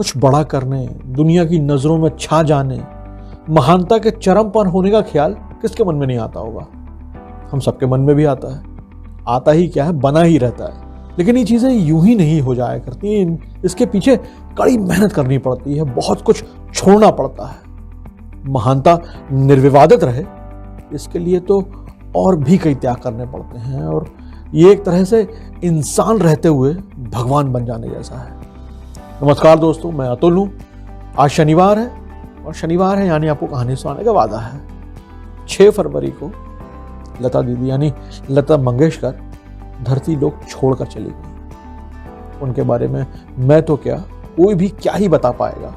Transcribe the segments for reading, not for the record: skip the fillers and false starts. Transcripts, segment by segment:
कुछ बड़ा करने, दुनिया की नजरों में छा जाने, महानता के चरम पर होने का ख्याल किसके मन में नहीं आता होगा। हम सबके मन में भी आता है। आता ही क्या है, बना ही रहता है। लेकिन ये चीजें यूं ही नहीं हो जाया करती, इसके पीछे कड़ी मेहनत करनी पड़ती है, बहुत कुछ छोड़ना पड़ता है। महानता निर्विवादित रहे इसके लिए तो और भी कई त्याग करने पड़ते हैं, और ये एक तरह से इंसान रहते हुए भगवान बन जाने जैसा है। नमस्कार दोस्तों, मैं अतुल हूँ। आज शनिवार है, और शनिवार है यानी आपको कहानी सुनाने का वादा है। 6 फरवरी को लता दीदी यानी लता मंगेशकर धरती लोग छोड़कर चली गई। उनके बारे में मैं तो क्या, कोई भी क्या ही बता पाएगा।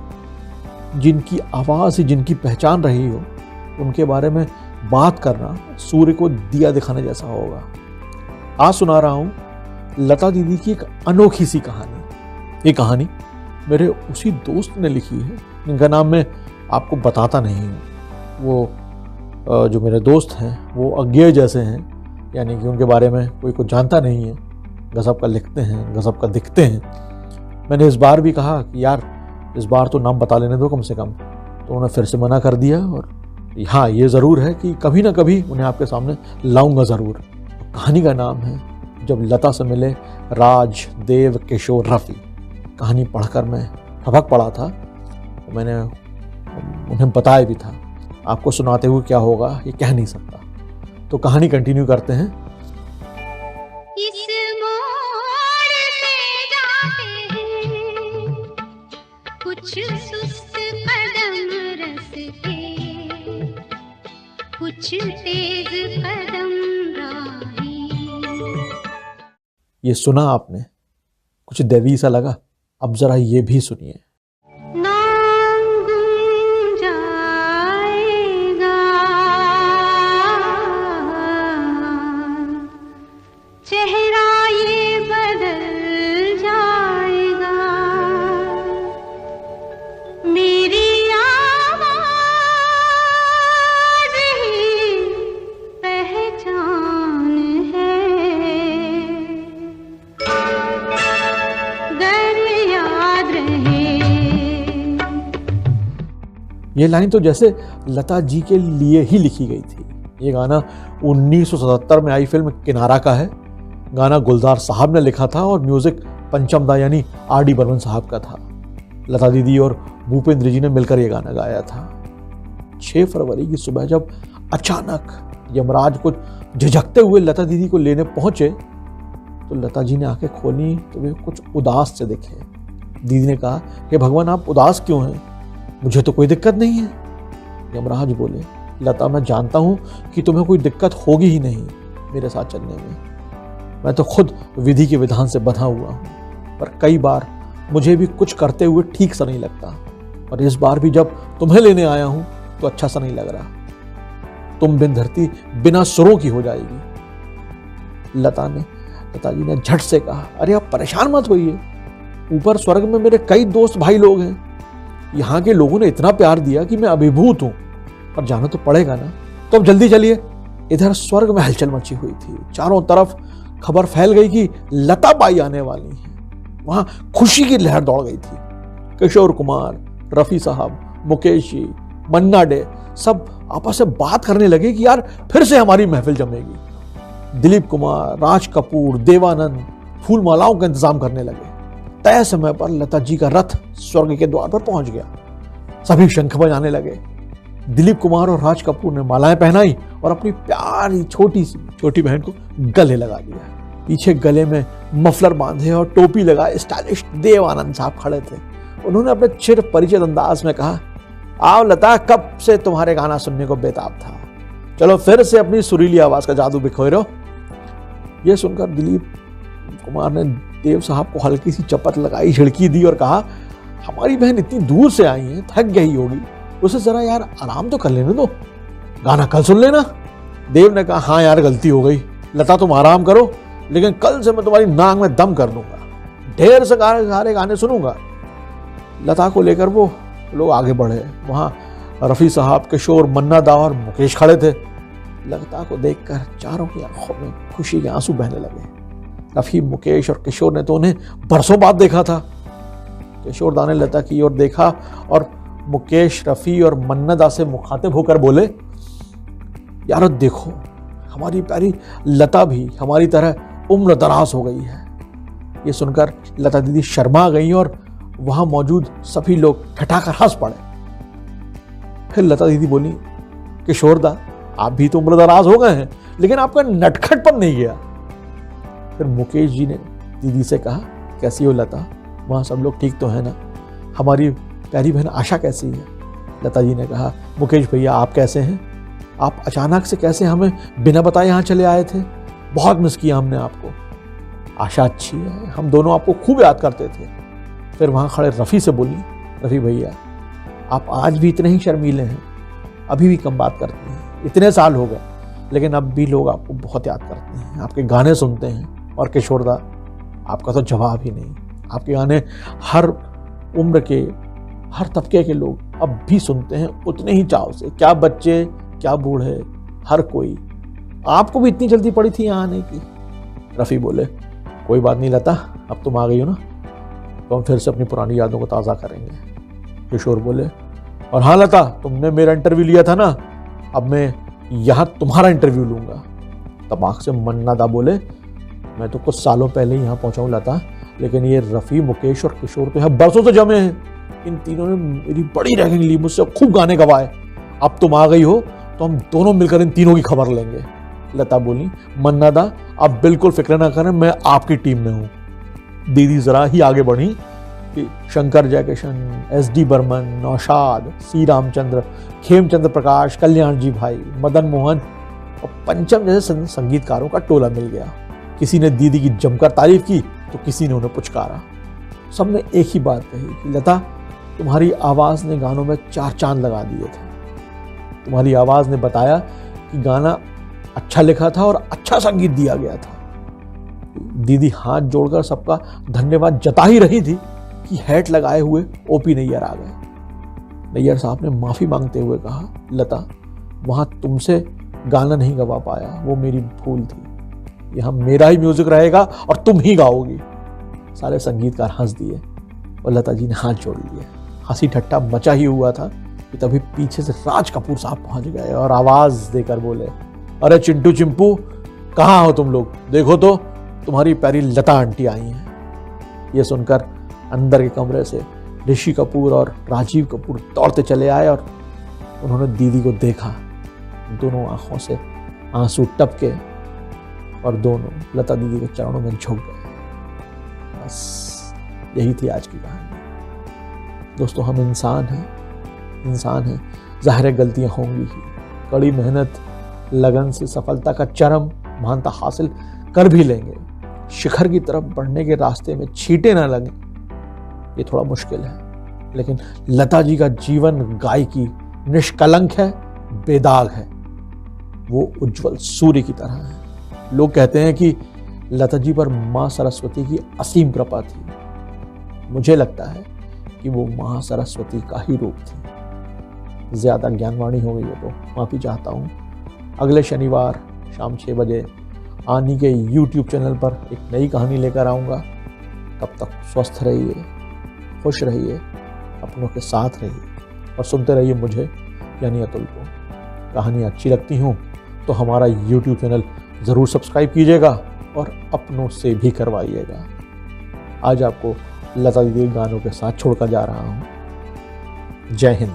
जिनकी आवाज़ ही जिनकी पहचान रही हो, उनके बारे में बात करना सूर्य को दिया दिखाने जैसा होगा। आज सुना रहा हूँ लता दीदी की एक अनोखी सी कहानी। ये कहानी मेरे उसी दोस्त ने लिखी है, जिनका नाम मैं आपको बताता नहीं हूँ। वो जो मेरे दोस्त हैं वो अज्ञेय जैसे हैं, यानी कि उनके बारे में कोई कुछ जानता नहीं है। गजब का लिखते हैं, गजब का दिखते हैं। मैंने इस बार भी कहा कि यार इस बार तो नाम बता लेने दो कम से कम, तो उन्होंने फिर से मना कर दिया। और हाँ, ये ज़रूर है कि कभी ना कभी उन्हें आपके सामने लाऊंगा ज़रूर। कहानी का नाम है जब लता से मिले राज, देव, किशोर, रफ़ी। कहानी पढ़कर मैं ठबक पड़ा था। मैंने उन्हें बताया भी था, आपको सुनाते हुए क्या होगा ये कह नहीं सकता। तो कहानी कंटिन्यू करते हैं। इस मोड़ से जाते हैं कुछ सुस्त कदम रस्ते, कुछ तेज कदम राही। ये सुना आपने, कुछ दैवी सा लगा। अब जरा ये भी सुनिए। ये लाइन तो जैसे लता जी के लिए ही लिखी गई थी। ये गाना 1977 में आई फिल्म किनारा का है। गाना गुलजार साहब ने लिखा था और म्यूजिक पंचम दा यानी आर.डी. बर्मन साहब का था। लता दीदी और भूपेंद्र जी ने मिलकर ये गाना गाया था। 6 फरवरी की सुबह जब अचानक यमराज कुछ झिझकते हुए लता दीदी को लेने पहुंचे, तो लता जी ने आंखें खोली तो वे कुछ उदास से दिखे। दीदी ने कहा कि भगवान आप उदास क्यों हैं? मुझे तो कोई दिक्कत नहीं है। यमराज बोले, लता मैं जानता हूं कि तुम्हें कोई दिक्कत होगी ही नहीं मेरे साथ चलने में। मैं तो खुद विधि के विधान से बंधा हुआ हूं, पर कई बार मुझे भी कुछ करते हुए ठीक सा नहीं लगता, और इस बार भी जब तुम्हें लेने आया हूं तो अच्छा सा नहीं लग रहा। तुम बिन धरती बिना सुरों की हो जाएगी। लता जी ने झट से कहा, अरे आप परेशान मत होइए, ऊपर स्वर्ग में मेरे कई दोस्त भाई लोग हैं। यहाँ के लोगों ने इतना प्यार दिया कि मैं अभिभूत हूं, पर जाना तो पड़ेगा ना। तो अब जल्दी चलिए। इधर स्वर्ग में हलचल मची हुई थी। चारों तरफ खबर फैल गई कि लता बाई आने वाली हैं। वहां खुशी की लहर दौड़ गई थी। किशोर कुमार, रफी साहब, मुकेश जी, मन्ना डे सब आपस में बात करने लगे कि यार फिर से हमारी महफिल जमेगी। दिलीप कुमार, राज कपूर, देवानंद फूल मालाओं का इंतजाम करने लगे। तय समय पर लता जी का रथ स्वर्ग के द्वार पर पहुंच गया। सभी शंख बजाने लगे। दिलीप कुमार और राज कपूर ने मालाएं पहनाई और अपनी प्यारी छोटी बहन को गले लगा लिया। पीछे गले में मफलर बांधे और टोपी लगाए स्टाइलिश देवानंद साहब खड़े थे। उन्होंने अपने चिर परिचित अंदाज में कहा, आओ लता, कब से तुम्हारे गाना सुनने को बेताब था। चलो फिर से अपनी सुरीली आवाज का जादू बिखोरो। यह सुनकर दिलीप कुमार ने देव साहब को हल्की सी चपत लगाई, झिड़की दी और कहा, हमारी बहन इतनी दूर से आई है, थक गई होगी, उसे जरा यार आराम तो कर लेने दो, गाना कल सुन लेना। देव ने कहा, हाँ यार गलती हो गई, लता तुम आराम करो, लेकिन कल से मैं तुम्हारी नाक में दम कर दूंगा, ढेर से सारे गाने सुनूंगा। लता को लेकर वो लोग आगे बढ़े। वहां रफी साहब, किशोर, मन्ना दा और मुकेश खड़े थे। लता को देखकर चारों की आंखों में खुशी के आंसू बहने लगे। रफी, मुकेश और किशोर ने तो उन्हें बरसों बाद देखा था। किशोरदा ने लता की ओर देखा और मुकेश, रफ़ी और मन्नदा से मुखातिब होकर बोले, यारो देखो, हमारी प्यारी लता भी हमारी तरह उम्र दराज हो गई है। ये सुनकर लता दीदी शर्मा गई और वहां मौजूद सभी लोग ठठाकर हंस पड़े। फिर लता दीदी बोली, किशोरदा आप भी तो उम्र दराज हो गए हैं, लेकिन आपका नटखटपन नहीं गया। फिर मुकेश जी ने दीदी से कहा, कैसी हो लता, वहाँ सब लोग ठीक तो है ना? हमारी प्यारी बहन आशा कैसी है? लता जी ने कहा, मुकेश भैया आप कैसे हैं? आप अचानक से कैसे हमें बिना बताए यहाँ चले आए थे? बहुत मिस किया हमने आपको। आशा अच्छी है, हम दोनों आपको खूब याद करते थे। फिर वहाँ खड़े रफ़ी से बोली, रफ़ी भैया आप आज भी इतने ही शर्मीले हैं, अभी भी कम बात करते हैं। इतने साल हो गए लेकिन अब भी लोग आपको बहुत याद करते हैं, आपके गाने सुनते हैं। और किशोरदा आपका तो जवाब ही नहीं, आपके गाने हर उम्र के, हर तबके के लोग अब भी सुनते हैं उतने ही चाव से, क्या बच्चे क्या बूढ़े, हर कोई। आपको भी इतनी जल्दी पड़ी थी यहाँ आने की? रफ़ी बोले, कोई बात नहीं लता, अब तुम आ गई हो ना, तो हम फिर से अपनी पुरानी यादों को ताज़ा करेंगे। किशोर बोले, और हाँ लता, तुमने मेरा इंटरव्यू लिया था ना, अब मैं यहाँ तुम्हारा इंटरव्यू लूंगा। तबाक से मन्नदा बोले, मैं तो कुछ सालों पहले ही यहाँ पहुंचा हूँ लता, लेकिन ये रफ़ी, मुकेश और किशोर तो यहाँ बरसों से जमे हैं। इन तीनों ने मेरी बड़ी रैगिंग ली, मुझसे खूब गाने गवाए। अब तुम आ गई हो तो हम दोनों मिलकर इन तीनों की खबर लेंगे। लता बोली, मन्नदा आप बिल्कुल फिक्र ना करें, मैं आपकी टीम में हूँ। दीदी जरा ही आगे बढ़ी कि शंकर जयकिशन, SD बर्मन, नौशाद, C रामचंद्र, खेमचंद्र प्रकाश, कल्याण जी भाई, मदन मोहन और पंचम जैसे संगीतकारों का टोला मिल गया। किसी ने दीदी की जमकर तारीफ की तो किसी ने उन्हें पुचकारा। सबने एक ही बात कही कि लता, तुम्हारी आवाज़ ने गानों में 4 चांद लगा दिए थे। तुम्हारी आवाज़ ने बताया कि गाना अच्छा लिखा था और अच्छा संगीत दिया गया था। दीदी हाथ जोड़कर सबका धन्यवाद जता ही रही थी कि हैट लगाए हुए OP नैयर आ गए। नैयर साहब ने माफ़ी मांगते हुए कहा, लता वहाँ तुमसे गाना नहीं गवा पाया, वो मेरी भूल थी। यहाँ मेरा ही म्यूजिक रहेगा और तुम ही गाओगी। सारे संगीतकार हंस दिए और लता जी ने हाथ जोड़ लिए। हंसी ठट्टा मचा ही हुआ था कि तभी पीछे से राज कपूर साहब पहुंच गए और आवाज़ देकर बोले, अरे चिंटू चिंपू कहाँ हो तुम लोग, देखो तो तुम्हारी प्यारी लता आंटी आई हैं। ये सुनकर अंदर के कमरे से ऋषि कपूर और राजीव कपूर दौड़ते चले आए और उन्होंने दीदी को देखा। दोनों आंखों से आंसू टपके और दोनों लता दीदी के चरणों में झुक गए। बस यही थी आज की कहानी। दोस्तों हम इंसान हैं, ज़ाहिर गलतियां होंगी ही। कड़ी मेहनत लगन से सफलता का चरम महानता हासिल कर भी लेंगे। शिखर की तरफ बढ़ने के रास्ते में छींटे ना लगें, ये थोड़ा मुश्किल है। लेकिन लता जी का जीवन गायकी निष्कलंक है, बेदाग है, वो उज्जवल सूर्य की तरह है। लोग कहते हैं कि लता जी पर माँ सरस्वती की असीम कृपा थी। मुझे लगता है कि वो माँ सरस्वती का ही रूप थी। ज़्यादा ज्ञानवाणी हो गई है तो माफ़ी चाहता हूँ। अगले शनिवार शाम 6 बजे आनी के YouTube चैनल पर एक नई कहानी लेकर आऊँगा। तब तक स्वस्थ रहिए, खुश रहिए, अपनों के साथ रहिए और सुनते रहिए मुझे यानी अतुल को। कहानी अच्छी लगती हूँ तो हमारा YouTube चैनल ज़रूर सब्सक्राइब कीजिएगा और अपनों से भी करवाइएगा। आज आपको लता दीदी गानों के साथ छोड़कर जा रहा हूँ। जय हिंद।